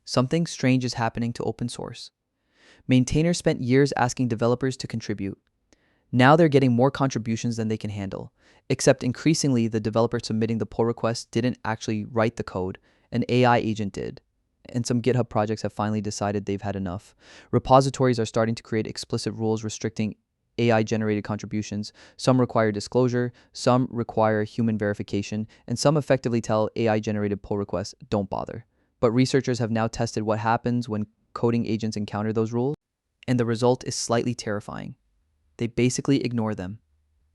something strange is happening to open source. Maintainers spent years asking developers to contribute. Now they're getting more contributions than they can handle, except increasingly the developer submitting the pull request didn't actually write the code, an AI agent did. And some GitHub projects have finally decided they've had enough. Repositories are starting to create explicit rules restricting AI-generated contributions. Some require disclosure, some require human verification, and some effectively tell AI-generated pull requests, don't bother. But researchers have now tested what happens when coding agents encounter those rules, and the result is slightly terrifying. They basically ignore them.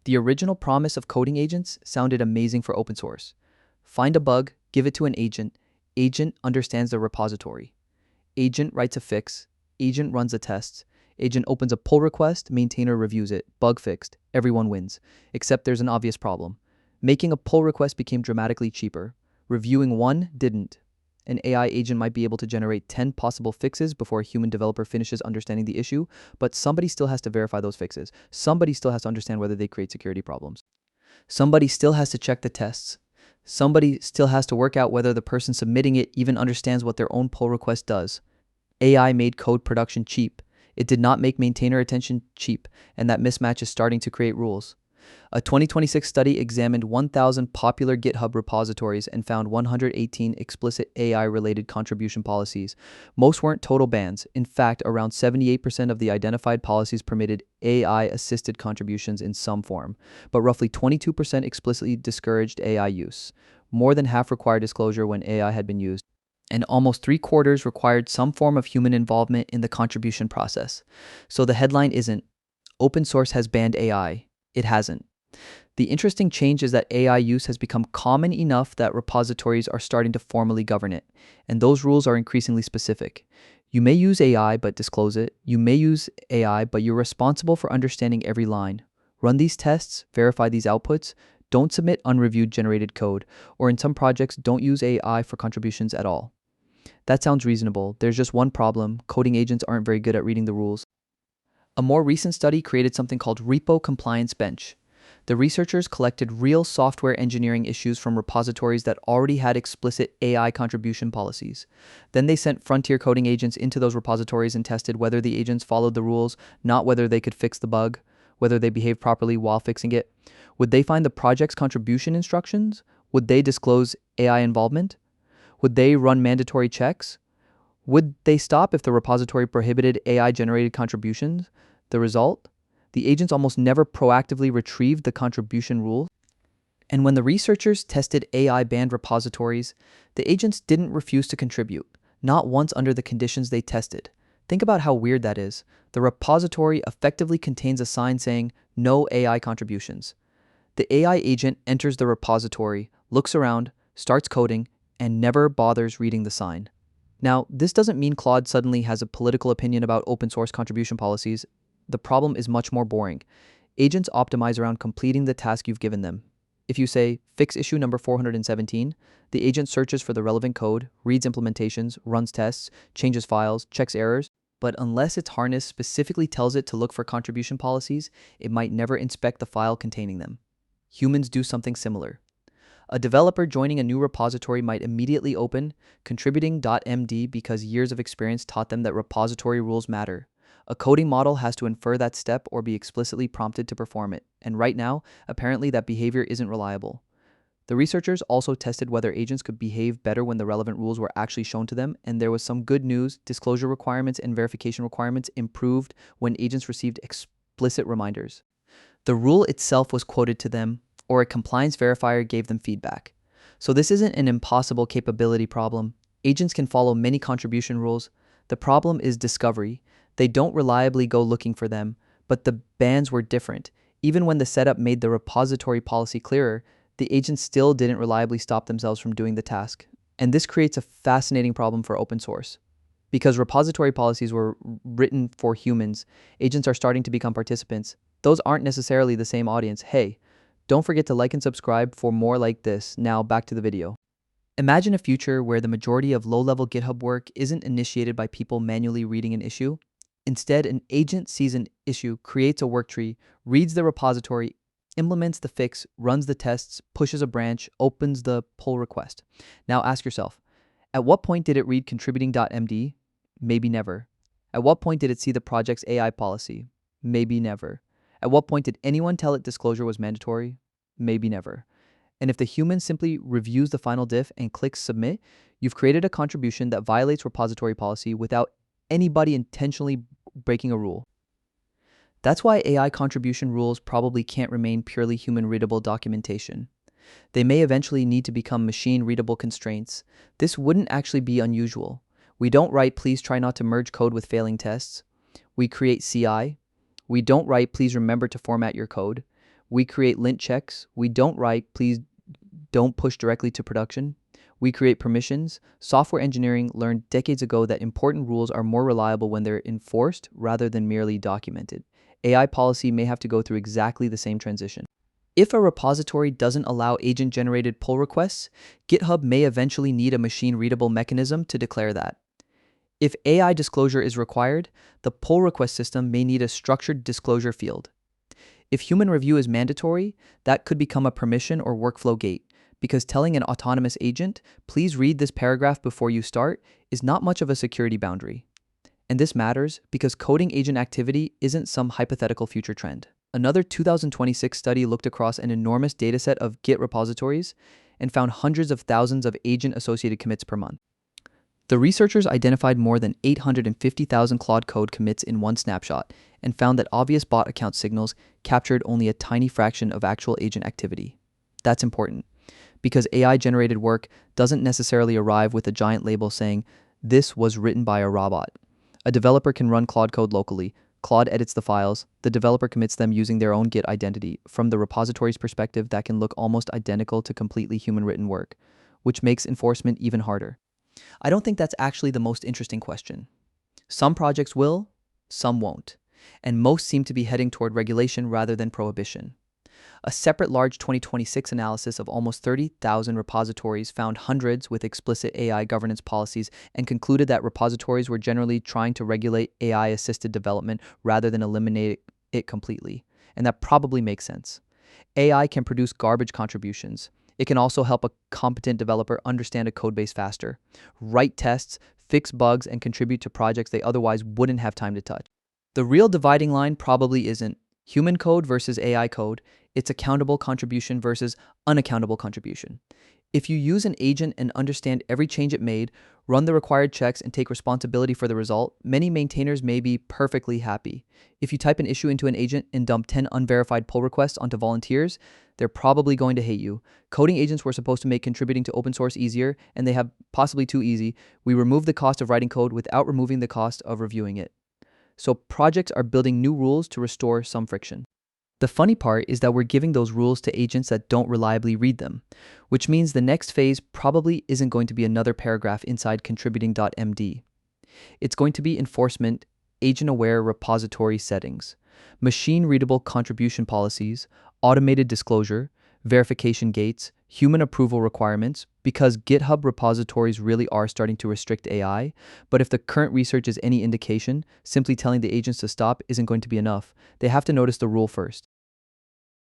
The original promise of coding agents sounded amazing for open source. Find a bug, give it to an agent understands the repository. Agent writes a fix, agent runs the tests, agent opens a pull request, maintainer reviews it, bug fixed, everyone wins. Except there's an obvious problem. Making a pull request became dramatically cheaper. Reviewing one didn't. An AI agent might be able to generate 10 possible fixes before a human developer finishes understanding the issue, but somebody still has to verify those fixes. Somebody still has to understand whether they create security problems. Somebody still has to check the tests. Somebody still has to work out whether the person submitting it even understands what their own pull request does. AI made code production cheap. It did not make maintainer attention cheap, and that mismatch is starting to create rules. A 2026 study examined 1,000 popular GitHub repositories and found 118 explicit AI-related contribution policies. Most weren't total bans. In fact, around 78% of the identified policies permitted AI-assisted contributions in some form, but roughly 22% explicitly discouraged AI use. More than half required disclosure when AI had been used, and almost 3/4 required some form of human involvement in the contribution process. So the headline isn't, "Open source has banned AI." It hasn't. The interesting change is that AI use has become common enough that repositories are starting to formally govern it, and those rules are increasingly specific. You may use AI but disclose it. You may use AI but you're responsible for understanding every line. Run these tests, verify these outputs, don't submit unreviewed generated code, or in some projects, don't use AI for contributions at all. That sounds reasonable. There's just one problem. Coding agents aren't very good at reading the rules. A more recent study created something called RepoComplianceBench. The researchers collected real software engineering issues from repositories that already had explicit AI contribution policies. Then they sent frontier coding agents into those repositories and tested whether the agents followed the rules, not whether they could fix the bug, whether they behaved properly while fixing it. Would they find the project's contribution instructions? Would they disclose AI involvement? Would they run mandatory checks? Would they stop if the repository prohibited AI-generated contributions? The result? The agents almost never proactively retrieved the contribution rules. And when the researchers tested AI-banned repositories, the agents didn't refuse to contribute, not once under the conditions they tested. Think about how weird that is. The repository effectively contains a sign saying, "No AI contributions." The AI agent enters the repository, looks around, starts coding, and never bothers reading the sign. Now, this doesn't mean Claude suddenly has a political opinion about open source contribution policies. The problem is much more boring. Agents optimize around completing the task you've given them. If you say, fix issue number 417, the agent searches for the relevant code, reads implementations, runs tests, changes files, checks errors, but unless its harness specifically tells it to look for contribution policies, it might never inspect the file containing them. Humans do something similar. A developer joining a new repository might immediately open CONTRIBUTING.md because years of experience taught them that repository rules matter. A coding model has to infer that step or be explicitly prompted to perform it, and right now, apparently that behavior isn't reliable. The researchers also tested whether agents could behave better when the relevant rules were actually shown to them, and there was some good news. Disclosure requirements and verification requirements improved when agents received explicit reminders. The rule itself was quoted to them, or a compliance verifier gave them feedback. So this isn't an impossible capability problem. Agents can follow many contribution rules. The problem is discovery. They don't reliably go looking for them, but the bans were different. Even when the setup made the repository policy clearer, the agents still didn't reliably stop themselves from doing the task. And this creates a fascinating problem for open source. Because repository policies were written for humans, agents are starting to become participants. Those aren't necessarily the same audience. Hey, don't forget to like and subscribe for more like this. Now back to the video. Imagine a future where the majority of low-level GitHub work isn't initiated by people manually reading an issue. Instead, an agent sees an issue, creates a worktree, reads the repository, implements the fix, runs the tests, pushes a branch, opens the pull request. Now ask yourself, At what point did it read contributing.md? Maybe never. At what point did it see the project's AI policy? Maybe never. At what point did anyone tell it disclosure was mandatory? Maybe never. And if the human simply reviews the final diff and clicks submit, you've created a contribution that violates repository policy without anybody intentionally breaking a rule. That's why AI contribution rules probably can't remain purely human-readable documentation. They may eventually need to become machine-readable constraints. This wouldn't actually be unusual. We don't write, please try not to merge code with failing tests. We create CI. We don't write, please remember to format your code. We create lint checks. We don't write, please don't push directly to production. We create permissions. Software engineering learned decades ago that important rules are more reliable when they're enforced rather than merely documented. AI policy may have to go through exactly the same transition. If a repository doesn't allow agent-generated pull requests, GitHub may eventually need a machine-readable mechanism to declare that. If AI disclosure is required, the pull request system may need a structured disclosure field. If human review is mandatory, that could become a permission or workflow gate, because telling an autonomous agent, please read this paragraph before you start, is not much of a security boundary. And this matters because coding agent activity isn't some hypothetical future trend. Another 2026 study looked across an enormous dataset of Git repositories and found hundreds of thousands of agent-associated commits per month. The researchers identified more than 850,000 Claude code commits in one snapshot and found that obvious bot account signals captured only a tiny fraction of actual agent activity. That's important, because AI-generated work doesn't necessarily arrive with a giant label saying, "This was written by a robot." A developer can run Claude code locally. Claude edits the files. The developer commits them using their own Git identity. From the repository's perspective, that can look almost identical to completely human-written work, which makes enforcement even harder. I don't think that's actually the most interesting question. Some projects will, some won't, and most seem to be heading toward regulation rather than prohibition. A separate large 2026 analysis of almost 30,000 repositories found hundreds with explicit AI governance policies and concluded that repositories were generally trying to regulate AI-assisted development rather than eliminate it completely. And that probably makes sense. AI can produce garbage contributions. It can also help a competent developer understand a codebase faster, write tests, fix bugs, and contribute to projects they otherwise wouldn't have time to touch. The real dividing line probably isn't human code versus AI code. It's accountable contribution versus unaccountable contribution. If you use an agent and understand every change it made, run the required checks, and take responsibility for the result, many maintainers may be perfectly happy. If you type an issue into an agent and dump 10 unverified pull requests onto volunteers, they're probably going to hate you. Coding agents were supposed to make contributing to open source easier, and they have possibly too easy. We remove the cost of writing code without removing the cost of reviewing it. So projects are building new rules to restore some friction. The funny part is that we're giving those rules to agents that don't reliably read them, which means the next phase probably isn't going to be another paragraph inside contributing.md. It's going to be enforcement, agent-aware repository settings, machine-readable contribution policies, automated disclosure, verification gates, human approval requirements, because GitHub repositories really are starting to restrict AI. But if the current research is any indication, simply telling the agents to stop isn't going to be enough. They have to notice the rule first.